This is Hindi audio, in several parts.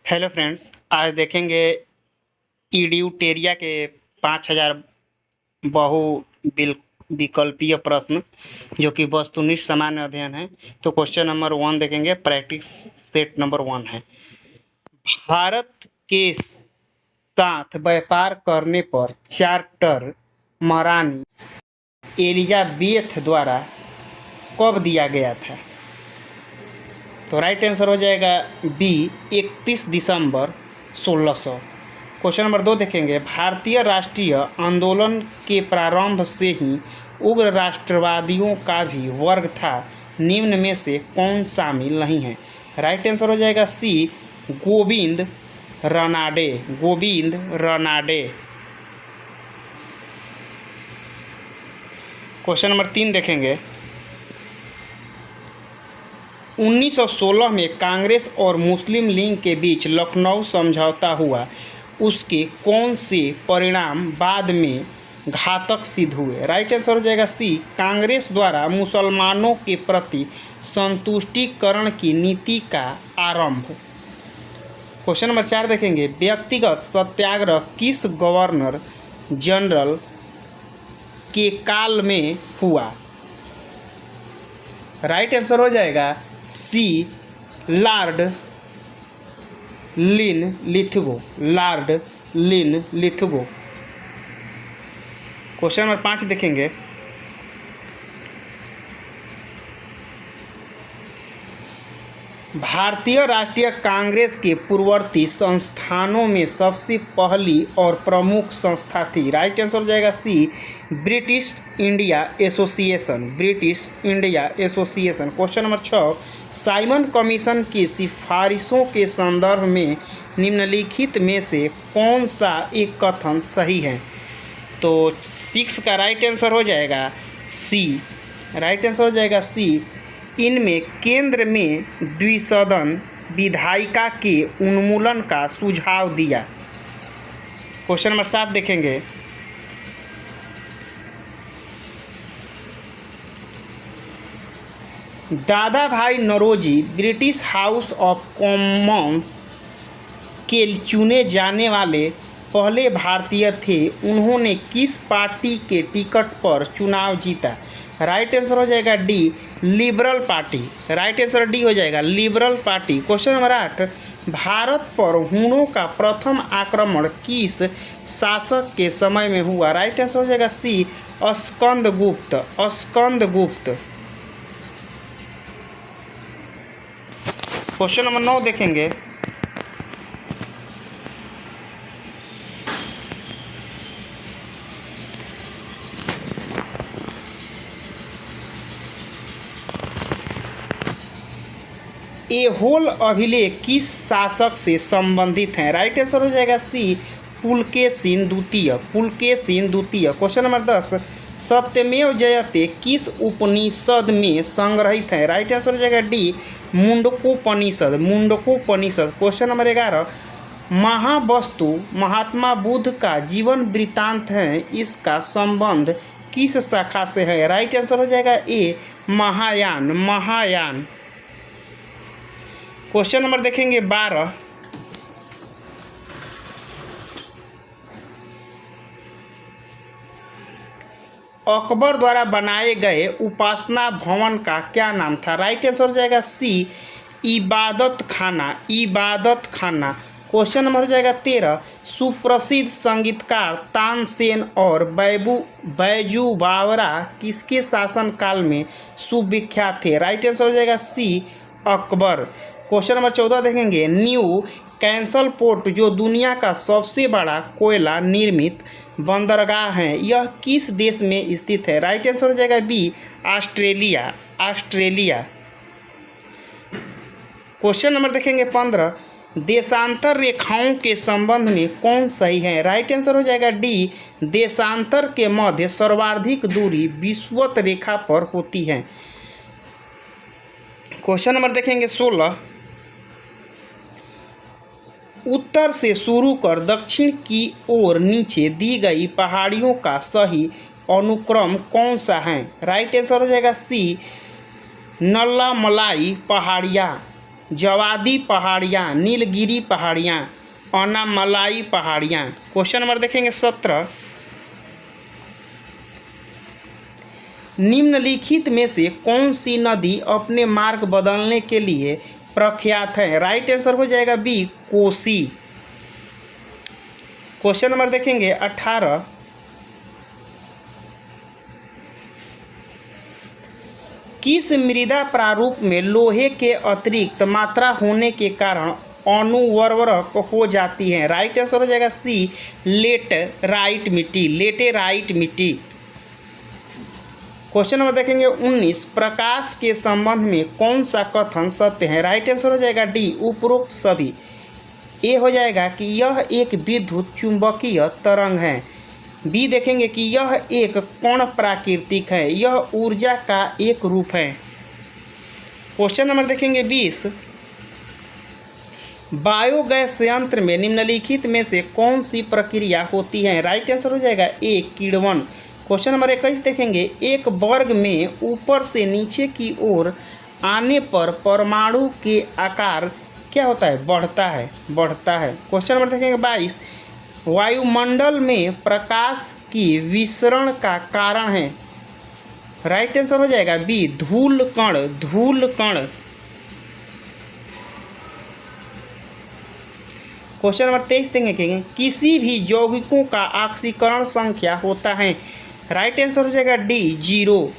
हेलो फ्रेंड्स, आज देखेंगे ईड्यूटेरिया के 5000 बहु विकल्पीय प्रश्न जो कि वस्तुनिष्ठ सामान्य अध्ययन है। तो क्वेश्चन नंबर 1 देखेंगे। प्रैक्टिस सेट नंबर 1 है। भारत के साथ व्यापार करने पर चार्टर महारानी एलिजाबेथ द्वारा कब दिया गया था? तो राइट आंसर हो जाएगा बी, 31 दिसंबर 1600। क्वेश्चन नंबर 2 देखेंगे। भारतीय राष्ट्रीय आंदोलन के प्रारंभ से ही उग्र राष्ट्रवादियों का भी वर्ग था, निम्न में से कौन शामिल नहीं है? राइट आंसर हो जाएगा सी, गोविंद रनाडे। गोविंद रनाडे। क्वेश्चन नंबर 3 देखेंगे। 1916 में कांग्रेस और मुस्लिम लीग के बीच लखनऊ समझौता हुआ, उसके कौन से परिणाम बाद में घातक सिद्ध हुए? राइट आंसर हो जाएगा सी, कांग्रेस द्वारा मुसलमानों के प्रति संतुष्टिकरण की नीति का आरंभ। क्वेश्चन नंबर 4 देखेंगे। व्यक्तिगत सत्याग्रह किस गवर्नर जनरल के काल में हुआ? राइट आंसर हो जाएगा C, Lord Linlithgow. Lord Linlithgow. Question number 5 देखेंगे। भारतीय राष्ट्रीय कांग्रेस के पूर्ववर्ती संस्थानों में सबसे पहली और प्रमुख संस्था थी? राइट आंसर हो जाएगा C, British India Association. British India Association. Question number 6। Simon Commission की सिफारिशों के संदर्भ में निम्नलिखित में से कौन सा एक कथन सही है? तो 6 का राइट आंसर हो जाएगा सी। राइट आंसर हो जाएगा सी, इनमें केंद्र में द्विसदन विधायिका के उन्मूलन का सुझाव दिया। क्वेश्चन नंबर 7 देखेंगे। Dadabhai Naoroji British House of Commons के चुने जाने वाले पहले भारतीय थे, उन्होंने किस पार्टी के टिकट पर चुनाव जीता? राइट आंसर हो जाएगा D, liberal party. Right answer D हो जाएगा, liberal party. Question number 8। Bharat पर हूणों का प्रथम आक्रमण किस शासक के समय में हुआ? राइट आंसर हो जाएगा सी, स्कंदगुप्त। स्कंदगुप्त। क्वेश्चन नंबर 9 देखेंगे। ऐहोल अभिलेख किस शासक से संबंधित हैं? राइट आंसर हो जाएगा सी, पुलकेशिन द्वितीय। पुलकेशिन द्वितीय। Question number 10। सत्यमेव जयते किस उपनिषद में संग्रहित है? राइट आंसर हो जाएगा D, Mundakopanishad. Mundakopanishad. Question number 11। Mahavastu Mahatma Buddha का जीवन वृत्तांत है, इसका संबंध किस शाखा से है? राइट आंसर हो जाएगा ए, महायान। महायान। क्वेश्चन नंबर देखेंगे 12। अकबर द्वारा बनाए गए उपासना भवन का क्या नाम था? राइट आंसर हो जाएगा सी, इबादत खाना। इबादत खाना। क्वेश्चन नंबर हो जाएगा 13। सुप्रसिद्ध संगीतकार तानसेन और बैजू बावरा किसके शासनकाल में सुविख्यात थे? राइट आंसर हो जाएगा सी, अकबर। क्वेश्चन नंबर 14 देखेंगे। न्यू कैंसल पोर्ट जो दुनिया का सबसे बड़ा कोयला निर्मित बंदरगाह है, यह किस देश में स्थित है? राइट आंसर हो जाएगा B, Australia. Australia. Question number देखेंगे 15। देशांतर रेखाओं के संबंध में कौन सही है? राइट आंसर हो जाएगा डी, देशांतर के मध्य सर्वाधिक दूरी विषुवत रेखा पर होती है। क्वेश्चन नंबर देखेंगे 16। उत्तर से शुरू कर दक्षिण की ओर नीचे दी गई पहाड़ियों का सही अनुक्रम कौन सा है? राइट आंसर हो जाएगा सी, नल्ला मलाई पहाड़ियाँ। जवादी पहाड़ियाँ, नीलगिरी पहाड़ियाँ, अनामलाई पहाड़ियाँ। क्वेश्चन नंबर देखेंगे 17, निम्नलिखित में से कौन सी नदी अपने मार्ग बदलने के लिए प्रख्यात है? राइट आंसर हो जाएगा बी, कोसी। क्वेश्चन नंबर देखेंगे 18, किस मृदा प्रारूप में लोहे के अतिरिक्त मात्रा होने के कारण अनुवर्वरक हो जाती है? राइट आंसर हो जाएगा सी, लेटेराइट मिट्टी, लेटेराइट मिट्टी। क्वेश्चन नंबर देखेंगे 19, प्रकाश के संबंध में कौन सा कथन सत्य है? राइट आंसर हो जाएगा डी, उपरोक्त सभी। ए हो जाएगा कि यह एक विद्युत चुंबकीय तरंग है। बी देखेंगे कि यह एक कण प्राकृतिक है, यह ऊर्जा का एक रूप है। क्वेश्चन नंबर देखेंगे 20, बायोगैस संयंत्र में निम्नलिखित में से कौन सी प्रक्रिया होती है? राइट आंसर हो जाएगा ए, किण्वन। क्वेश्चन नंबर 21 देखेंगे, एक वर्ग में ऊपर से नीचे की ओर आने पर परमाणु के आकार क्या होता है? बढ़ता है। क्वेश्चन नंबर देखेंगे 22, वायुमंडल में प्रकाश की विसरण का कारण है? राइट आंसर हो जाएगा बी, धूल कण। क्वेश्चन नंबर 23 देखेंगे, किसी भी यौगिकों का ऑक्सीकरण संख्या होता है? राइट आंसर हो जाएगा डी, 0।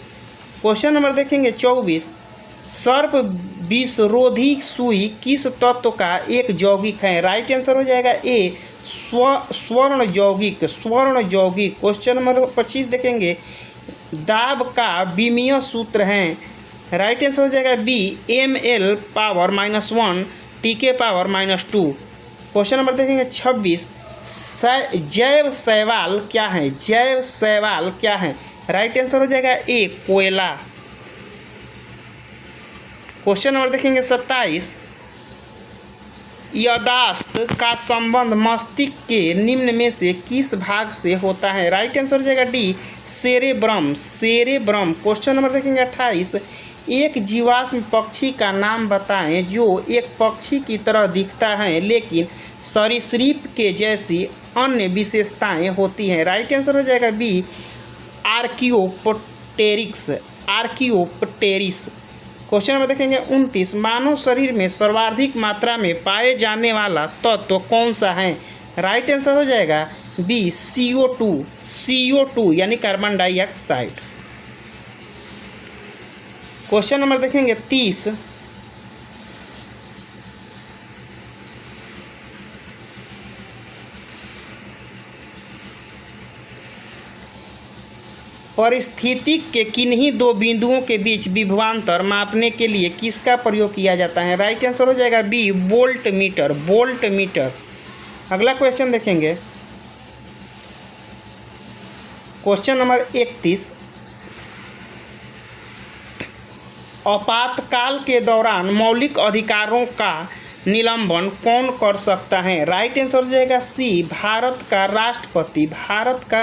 क्वेश्चन नंबर देखेंगे 24, सर्प विषरोधी सुई किस तत्व का एक यौगिक है? राइट आंसर हो जाएगा ए, स्वर्ण यौगिक। क्वेश्चन नंबर 25 देखेंगे, दाब का विमीय सूत्र है? राइट आंसर हो जाएगा B, ml power -1 TK power -2। Question number देखेंगे 26, जैव शैवाल क्या है? राइट आंसर हो जाएगा ए, कोयला। क्वेश्चन नंबर देखेंगे 27, याददाश्त का संबंध मस्तिष्क के निम्न में से किस भाग से होता है? राइट आंसर हो जाएगा डी, सेरेब्रम। क्वेश्चन नंबर देखेंगे 28, एक जीवाश्म पक्षी का नाम बताएं जो एक पक्षी की तरह दिखता है लेकिन सरीसृप के जैसी अन्य विशेषताएं होती हैं? राइट आंसर हो जाएगा बी, आर्कियोप्टेरिस। क्वेश्चन नंबर देखेंगे 29, मानव शरीर में सर्वाधिक मात्रा में पाए जाने वाला तत्व कौन सा है? राइट आंसर हो जाएगा बी, CO2 यानी कार्बन डाइऑक्साइड। क्वेश्चन नंबर देखेंगे 30, परिस्थितिक के किन्हीं दो बिंदुओं के बीच विभवांतर मापने के लिए किसका प्रयोग किया जाता है? राइट आंसर हो जाएगा बी, वोल्ट मीटर। अगला क्वेश्चन देखेंगे क्वेश्चन नंबर 31, आपातकाल के दौरान मौलिक अधिकारों का निलंबन कौन कर सकता है? राइट आंसर हो जाएगा सी, भारत का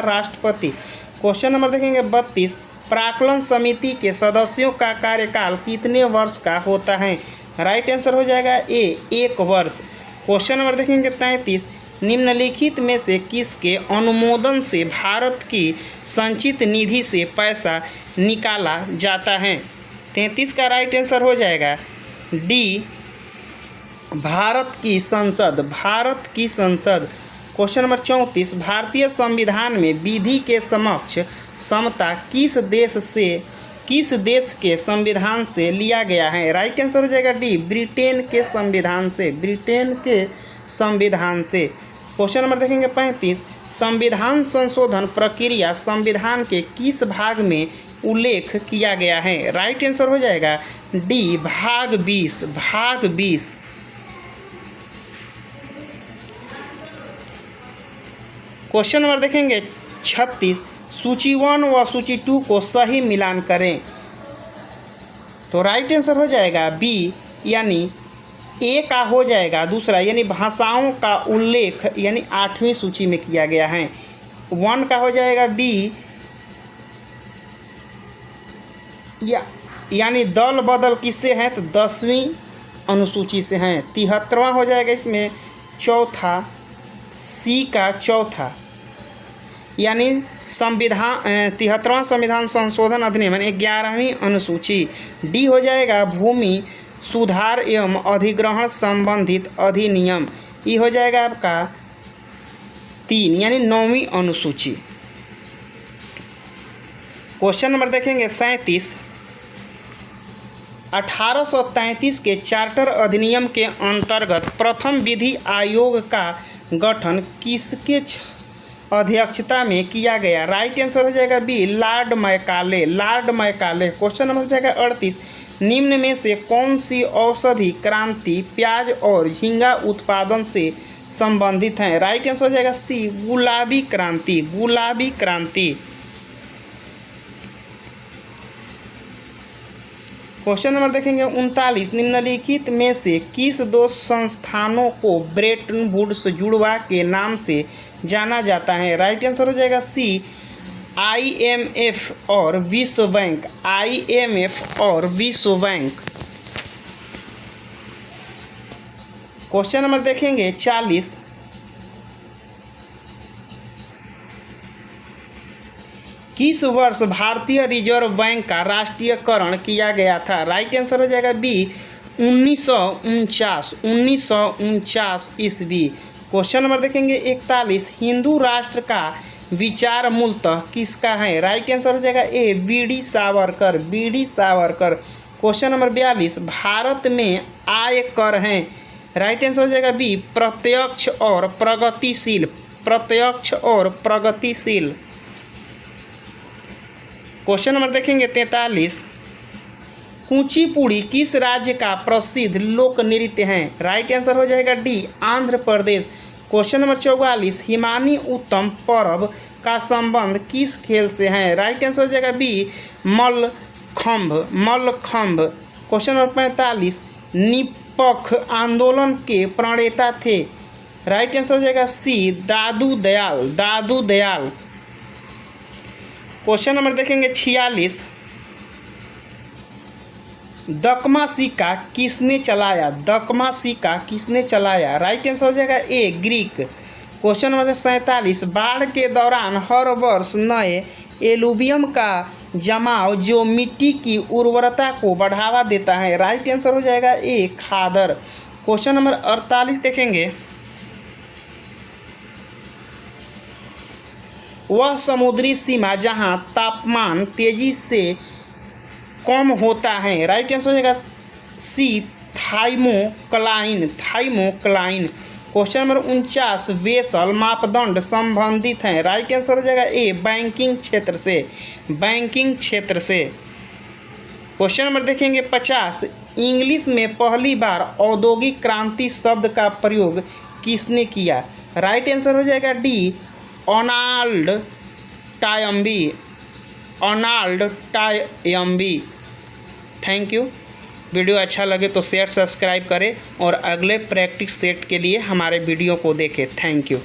राष्ट्रपति। क्वेश्चन नंबर देखेंगे 32, प्राक्कलन समिति के सदस्यों का कार्यकाल कितने वर्ष का होता है? राइट आंसर हो जाएगा ए, 1 वर्ष। क्वेश्चन नंबर देखेंगे 33, निम्नलिखित में से किसके अनुमोदन से भारत की संचित निधि से पैसा निकाला जाता है? 33 का राइट आंसर हो जाएगा डी, भारत की संसद। क्वेश्चन नंबर 34, भारतीय संविधान में विधि के समक्ष समता किस देश के संविधान से लिया गया है? राइट आंसर हो जाएगा डी, ब्रिटेन के संविधान से। क्वेश्चन नंबर देखेंगे 35, संविधान संशोधन प्रक्रिया संविधान के किस भाग में उल्लेख किया गया है? राइट आंसर हो जाएगा डी, भाग 20। क्वेश्चन नंबर देखेंगे 36, सूची 1 व सूची 2 को सही मिलान करें। तो राइट आंसर हो जाएगा बी, यानी ए का हो जाएगा दूसरा, यानी भाषाओं का उल्लेख यानी 8वीं सूची में किया गया है। 1 का हो जाएगा बी, यानी दल बदल किससे है? तो 10वीं अनुसूची से हैं। 73वां हो जाएगा इसमें चौथा, सी का चौथा, यानी संविधान 73वां संविधान संशोधन अधिनियम 11वीं अनुसूची। डी हो जाएगा भूमि सुधार एवं अधिग्रहण संबंधित अधिनियम, ई हो जाएगा आपका 3 यानी 9वीं अनुसूची। क्वेश्चन नंबर देखेंगे 37। 1833 के चार्टर अधिनियम के अंतर्गत प्रथम विधि आयोग का गठन किसके अध्यक्षता में किया गया? राइट आंसर हो जाएगा B, Lord Macaulay. Lord Macaulay. Question number हो जाएगा 38। निम्न में से कौन सी औषधि क्रांति प्याज और झींगा उत्पादन से संबंधित है? राइट आंसर हो जाएगा सी, गुलाबी क्रांति। गुलाबी क्रांति। क्वेश्चन नंबर देखेंगे 39। निम्नलिखित में से किस दो संस्थानों को ब्रेटन वुड्स जुड़वा के नाम से जाना जाता है? राइट आंसर हो जाएगा सी, IMF और विश्व बैंक। IMF और विश्व बैंक। क्वेश्चन नंबर देखेंगे 40। किस वर्ष भारतीय रिजर्व बैंक का राष्ट्रीयकरण किया गया था? राइट आंसर हो जाएगा बी, 1949 ईस्वी। क्वेश्चन नंबर देखेंगे 41। हिंदू राष्ट्र का विचार मूलतः किसका है? राइट आंसर हो जाएगा A, BD Savarkar. BD Savarkar. Question number 42। Bharat में आय कर हैं? राइट आंसर हो जाएगा बी, प्रत्यक्ष और प्रगतिशील। प्रत्यक्ष और प्रगतिशील। क्वेश्चन नंबर देखेंगे 43। कुचिपुड़ी किस राज्य का प्रसिद्ध लोक नृत्य है? राइट आंसर हो जाएगा D, Andhra Pradesh. Question number 44। हिमानी उत्तम पर्व का संबंध किस खेल से है? राइट आंसर हो जाएगा B, Mallakhamb. Mallakhamb. Question number 45। निष्पक्ष आंदोलन के प्रणेता थे? राइट आंसर हो जाएगा सी, दादू दयाल। दादू दयाल। क्वेश्चन नंबर देखेंगे 46। दकमा सिक्का किसने चलाया? दकमा सिक्का किसने चलाया? राइट आंसर हो जाएगा ए, ग्रीक। Question number 47। बाढ़ के दौरान हर वर्ष नए एलुवियम का जमाव जो मिट्टी की उर्वरता को बढ़ावा देता है? राइट आंसर हो जाएगा ए, खादर। क्वेश्चन नंबर 48 देखेंगे। वह समुद्री सीमा जहां तापमान तेजी से कम होता है? राइट आंसर हो जाएगा C, thermocline. Thermocline. Question number 49। Basel मापदंड संबंधित हैं? राइट आंसर हो जाएगा ए, बैंकिंग क्षेत्र से। बैंकिंग क्षेत्र से। क्वेश्चन नंबर देखेंगे 50। इंग्लिश में पहली बार औद्योगिक क्रांति शब्द का प्रयोग किसने किया? राइट आंसर हो जाएगा D, Arnold Toynbee. Arnold Toynbee. Thank you. Video अच्छा लगे तो शेयर सब्सक्राइब करें और अगले प्रैक्टिस सेट के लिए हमारे वीडियो को देखें। Thank you.